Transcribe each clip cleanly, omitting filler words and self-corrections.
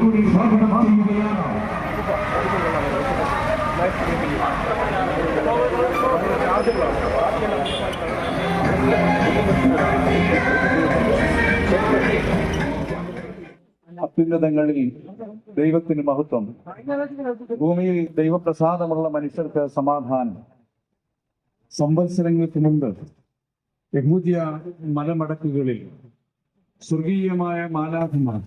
കൂടി സ്വാഗതം ചെയ്യുകയാണ്. അത്യുന്നതങ്ങളിൽ ദൈവത്തിന് മഹത്വം, ഭൂമിയിൽ ദൈവപ്രസാദമുള്ള മനുഷ്യർക്ക് സമാധാനം. സംവത്സരങ്ങൾക്ക് മുമ്പ് യഹൂദ്യ മലമടക്കുകളിൽ സ്വർഗീയമായ മാലാഖമാർ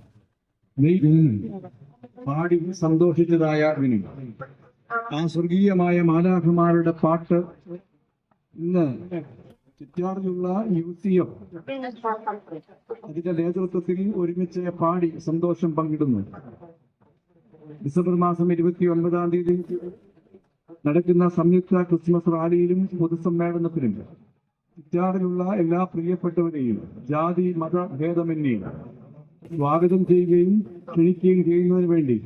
പാടി സന്തോഷിച്ചതായതിനും ആ സ്വർഗീയമായ മാലാഖമാരുടെ പാട്ട് ഇന്ന് ചുറ്റാറിലുള്ള മ്യൂസിയം അതിന്റെ നേതൃത്വത്തിൽ ഒരുമിച്ച് പാടി സന്തോഷം പങ്കിടുന്നു. ഡിസംബർ മാസം 29-ാം തീയതി നടക്കുന്ന സംയുക്ത ക്രിസ്മസ് റാലിയിലും പൊതുസമ്മേളനത്തിലും ചുറ്റാറിലുള്ള എല്ലാ പ്രിയപ്പെട്ടവരെയും ജാതി മത ഭേദമന്യേ സ്വാഗതം ചെയ്യുകയും ക്ഷണിക്കുകയും ചെയ്യുന്നതിന് വേണ്ടി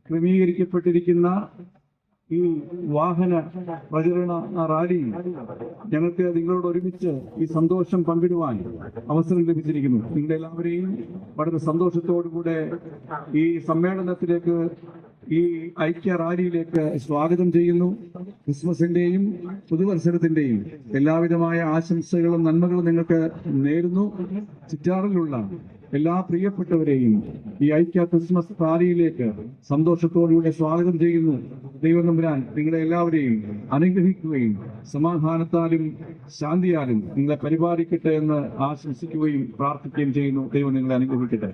ക്രമീകരിക്കപ്പെട്ടിരിക്കുന്ന ഈ വാഹന പ്രചരണ റാലിയിൽ ഞങ്ങൾക്ക് നിങ്ങളോട് ഒരുമിച്ച് ഈ സന്തോഷം പങ്കിടുവാൻ അവസരം ലഭിച്ചിരിക്കുന്നു. നിങ്ങളെല്ലാവരെയും വളരെ സന്തോഷത്തോടുകൂടെ ഈ സമ്മേളനത്തിലേക്ക്, ഈ ഐക്യ റാലിയിലേക്ക് സ്വാഗതം ചെയ്യുന്നു. ക്രിസ്മസിന്റെയും പുതുവത്സരത്തിന്റെയും എല്ലാവിധമായ ആശംസകളും നന്മകളും നിങ്ങൾക്ക് നേരുന്നു. ചിറ്റാറിലുള്ള എല്ലാ പ്രിയപ്പെട്ടവരെയും ഈ ഐക്യ ക്രിസ്മസ് റാലിയിലേക്ക് സന്തോഷത്തോടുകൂടെ സ്വാഗതം ചെയ്യുന്നു. ദൈവം തമ്പുരാൻ നിങ്ങളെ എല്ലാവരെയും അനുഗ്രഹിക്കുകയും സമാധാനത്താലും ശാന്തിയാലും നിങ്ങളെ പരിപാലിക്കട്ടെ എന്ന് ആശംസിക്കുകയും പ്രാർത്ഥിക്കുകയും ചെയ്യുന്നു. ദൈവം നിങ്ങളെ അനുഗ്രഹിക്കട്ടെ.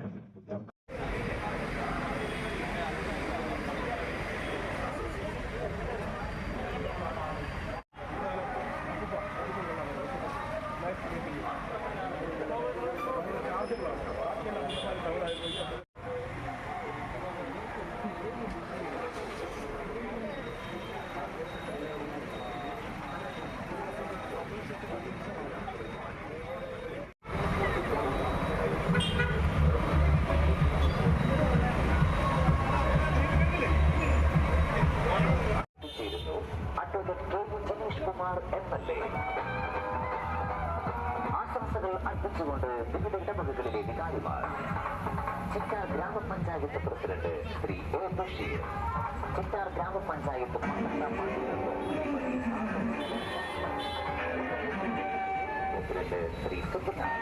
ആശംസകൾ അർപ്പിച്ചുകൊണ്ട് വിവിധ ഇടവകകളിലെ വികാരിമാർ, ചിറ്റാർ ഗ്രാമപഞ്ചായത്ത് പ്രസിഡന്റ് ശ്രീ എ ബഷീർ, ചിറ്റാർ ഗ്രാമപഞ്ചായത്ത് പ്രസിഡന്റ് ശ്രീ സുബ്ബനാഥ്,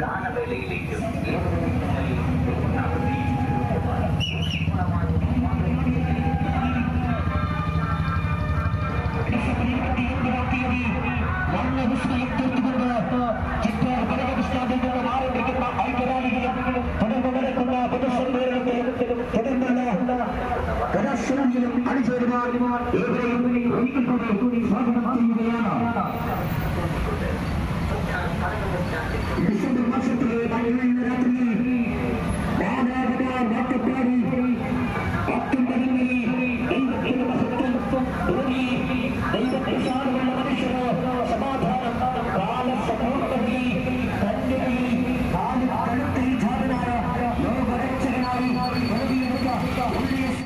ഗാനവേളയിലേക്കും ഡിസംബർ മാസത്തിലെ രാത്രി അത്യുന്നതങ്ങളിൽ ദൈവത്തിന്റെ മഹത്വം തുടങ്ങി ദൈവപ്രസാദം